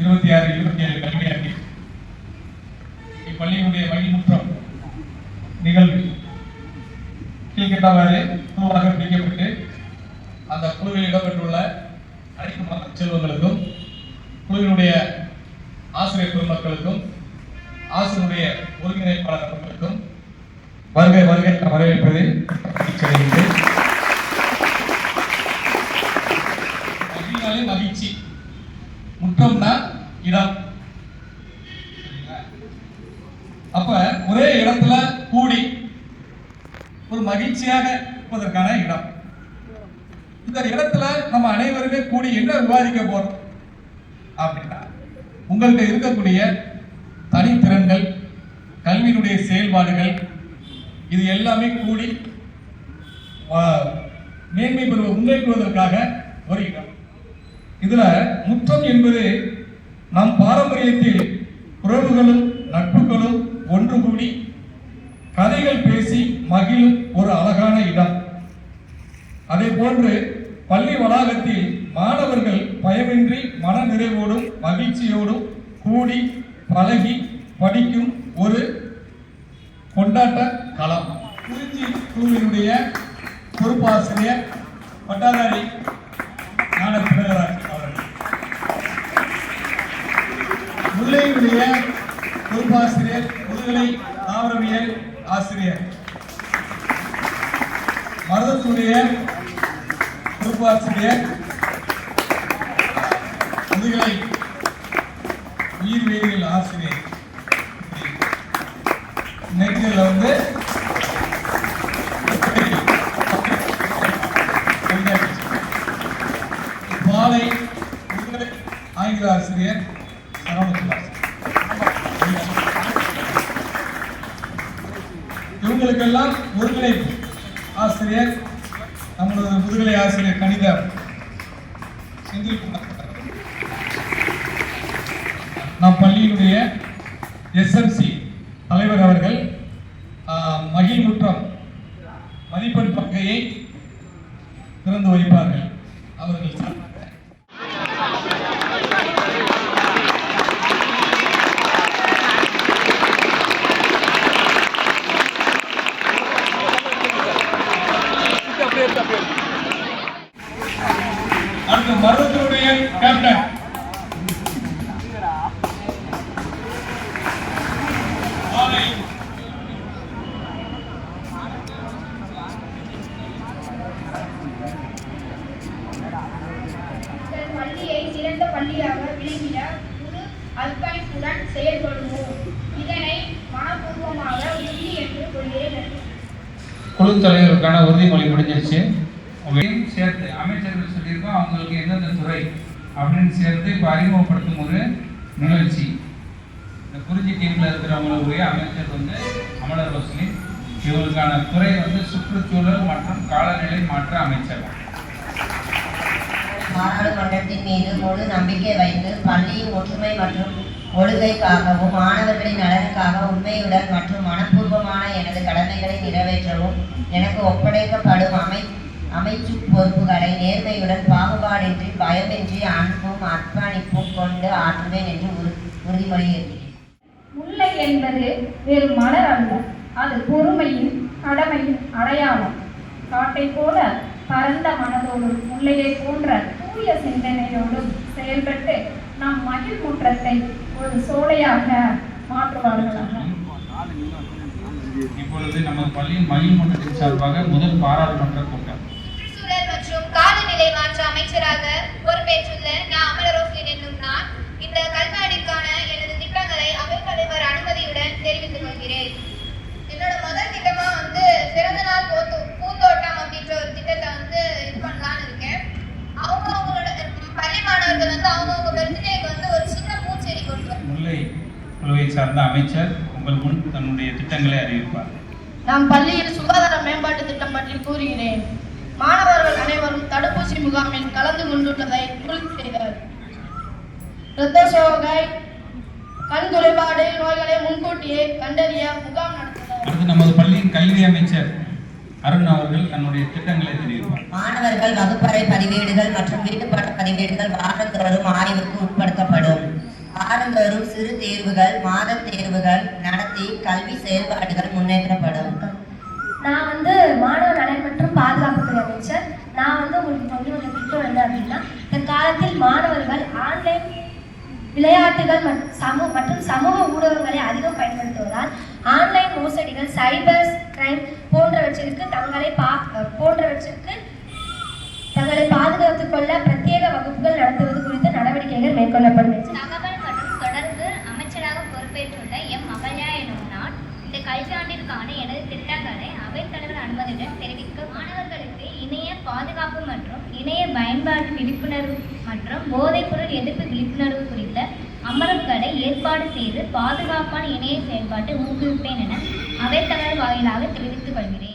26-27 கல்வியாண்டில் இப்பள்ளியினுடைய வழிமுற்றம் நிகழ்வு கீழ்கண்டவாறு குழுவாக பிரிக்கப்பட்டு அந்த குழுவில் இடம்பெற்றுள்ள அனைத்து மாணவ செல்வங்களுக்கும் குழுவினுடைய ஆசிரியர் பெருமக்களுக்கும் ஆசிரியருடைய ஒருங்கிணைப்பாளர் அவர்களுக்கும் வருகை வரவேற்பதில் மகிழ்ச்சி. முற்றம்னா இடம். அப்ப ஒரே இடத்துல கூடி ஒரு மகிழ்ச்சியாக இருப்பதற்கான இடம். இந்த இடத்துல நம்ம அனைவருமே கூடி என்ன விவாதிக்க போறோம் அப்படின்னா, உங்கள்கிட்ட இருக்கக்கூடிய தனித்திறன்கள், கல்வியினுடைய செயல்பாடுகள், இது எல்லாமே கூடி மேன்மை பெறுவ முன்னேற்றுவதற்காக ஒரு இடம். இதுல முற்றம் என்பது நம் பாரம்பரியத்தில் உறவுகளும் நட்புகளும் ஒன்று கூடி கதைகள் பேசி மகிழும் ஒரு அழகான இடம். அதே போன்று பள்ளி வளாகத்தில் மாணவர்கள் பயமின்றி மன நிறைவோடும் மகிழ்ச்சியோடும் கூடி பழகி படிக்கும் ஒரு கொண்டாட்ட களம். குறிச்சி குழுவினுடைய பொறுப்பாசிரியர் பட்டாதாரி ஞான பிறகராட்சி அவர்கள், முல்லையினுடைய பொறுப்பாசிரியர் முதுகலை தாவரவியல் ஆசிரியர், மருதத்துடைய பொறுப்பாசிரியர் முதுகலை உயிர் வேதியியல் ஆசிரியர். நெற்றியில் வந்து பாலை முதுகலை ஆங்கில ஆசிரியர் இவங்களுக்கெல்லாம் ஒருங்கிணைப்பு ஆசிரியர் நம்மளோட முதுகலை ஆசிரியர் கணித செந்தில்குமார். நம் பள்ளியினுடைய எஸ்எம்சி தலைவர் அவர்கள் மகிழ்முற்றம் மதிப்பெண் பங்கையை திறந்து வைப்பார்கள். அவர்கள் அடுத்து மருத்துவருடைய கேப்டன் பள்ளியை சிறந்த பள்ளியாக விளங்கிட முழு அர்ப்பணிப்புடன் செயல்படுவோம். இதனை மனப்பூர்வமாக உறுதி என்று கொள்கிறேன். குழு தலைவருக்கான உறுதிமொழி முடிஞ்சிருச்சு. சேர்த்து அமைச்சர்கள் சொல்லியிருக்கோம், அவங்களுக்கு எந்தெந்த துறை அப்படின்னு சேர்த்து இப்போ அறிமுகப்படுத்தும் ஒரு நிகழ்ச்சி. இந்த குறிச்சி டீம்ல இருக்கிறவங்களுடைய அமைச்சர் வந்து அமலர் ரோஷினி, இவங்களுக்கான துறை வந்து சுற்றுச்சூழல் மற்றும் காலநிலை மாற்ற அமைச்சர். பாராளுமன்றத்தின் மீது முழு நம்பிக்கை வைத்து பள்ளியின் ஒற்றுமை மற்றும் ஒழுங்கைக்காகவும் மாணவர்களின் நலனுக்காக உண்மையுடன் மற்றும் மனப்பூர்வமான எனது கடமைகளை நிறைவேற்றவும் எனக்கு ஒப்படைக்கப்படும் அமைச்சு பொறுப்புகளை நேர்மையுடன் பாகுபாடின்றி பயமின்றி அன்பும் அர்ப்பணிப்பும் கொண்டு ஆற்றுவேன் என்று உறுதிமொழி ஏற்கிறேன். முல்லை என்பது வெறும் மலர் அல்ல, அது பொறுமையின் கடமையின் அடையாளம். காட்டை போல பரந்த மனதோடும் முல்லையை போன்ற தூய சிந்தனையோடும் செயல்பட்டு நம் மகிழ்முற்றத்தை ஒரு சோலையாக மாற்றுவார்களாக. இப்பொழுது நமது பள்ளியின் மகிழ்முற்றத்தின் சார்பாக முதல் பாராளுமன்ற கூட்டம். சுற்றுச்சூழல் மற்றும் காலநிலை மாற்ற அமைச்சராக பொறுப்பேற்றுள்ள நான் அமலர் ரோஷினி என்னும் நான் இந்த கல்வியாண்டிற்கான எனது திட்டங்களை அவைத் தலைவர் அனுமதியுடன் தெரிவித்துக் கொள்கிறேன். என்னோட முதல் திட்டமா வந்து பிறந்தநாள் பூந்தோட்டம் அப்படின்ற ஒரு திட்டத்தை வந்து இது பண்ணலான்னு இருக்கேன். அவங்களோட பள்ளி மாணவர்கள் வந்து அவங்கவுங்க பர்த்டேக்கு வந்து ஒரு சின்ன பூச்செடி கொண்டு வரும். முல்லை குழுவை சார்ந்த அமைச்சர் உங்கள் முன் தன்னுடைய திட்டங்களை அறிவிப்பார். நாம் பள்ளியில் சுகாதார மேம்பாட்டு திட்டம் பற்றி கூறுகிறேன். மாணவர்கள் அனைவரும் தடுப்பூசி முகாமில் கலந்து கொண்டுள்ளதை உறுதி செய்தார். இரத்த சோகை, கண் குறைபாடு நோய்களை முன்கூட்டியே கண்டறிய முகாம் நடத்தினார். அடுத்து நமது பள்ளியின் கல்வி அமைச்சர் அருண் அவர்கள் தன்னுடைய திட்டங்களை தெரிவிப்பார். மாணவர்கள் வகுப்பறை பதிவேடுகள் மற்றும் வீட்டுப்பாட பதிவேடுகள் வாரந்தோறும் ஆய்வுக்கு உட்படுத்தப்படும். வாரந்தோறும் சிறு தேர்வுகள், மாத தேர்வுகள் நடத்தி கல்வி செயல்பாடுகள் முன்னேற்றப்படும். நான் வந்து மாணவர் நலன் மற்றும் பாதுகாப்புத்துறை அமைச்சர். நான் வந்து உங்களுக்கு சொல்லி ஒரு திட்டம் என்ன அப்படின்னா, இந்த காலத்தில் மாணவர்கள் ஆன்லைன் விளையாட்டுகள் மற்றும் சமூக ஊடகங்களை அதிகம் பயன்படுத்துவதால் ஆன்லைன் மோசடிகள், சைபர் கிரைம் போன்றவற்றிற்கு தங்களை பாதுகாத்துக் கொள்ள பிரத்யேக வகுப்புகள் நடத்துவது குறித்த நடவடிக்கைகள் மேற்கொள்ளப்படும் என்று தகவல் மற்றும் தொடர்பு அமைச்சராக பொறுப்பேற்றுள்ள எம் அகல்யா எனும் நான் இந்த கல்வியாண்டிற்கான எனது திட்டங்களை அவைத்தலைவர் அனுமதியுடன் தெரிவிக்க மாணவர்களுக்கு இணைய பாதுகாப்பு மற்றும் இணைய பயன்பாடு விழிப்புணர்வு மற்றும் போதைப்பொருள் எதிர்ப்பு விழிப்புணர்வு குறித்த அமர்வுகளை ஏற்பாடு செய்து பாதுகாப்பான இணைய செயல்பாட்டை ஊக்குவிப்பேன் என அவைத்தலைவர் வாயிலாக தெரிவித்துக் கொள்கிறேன்.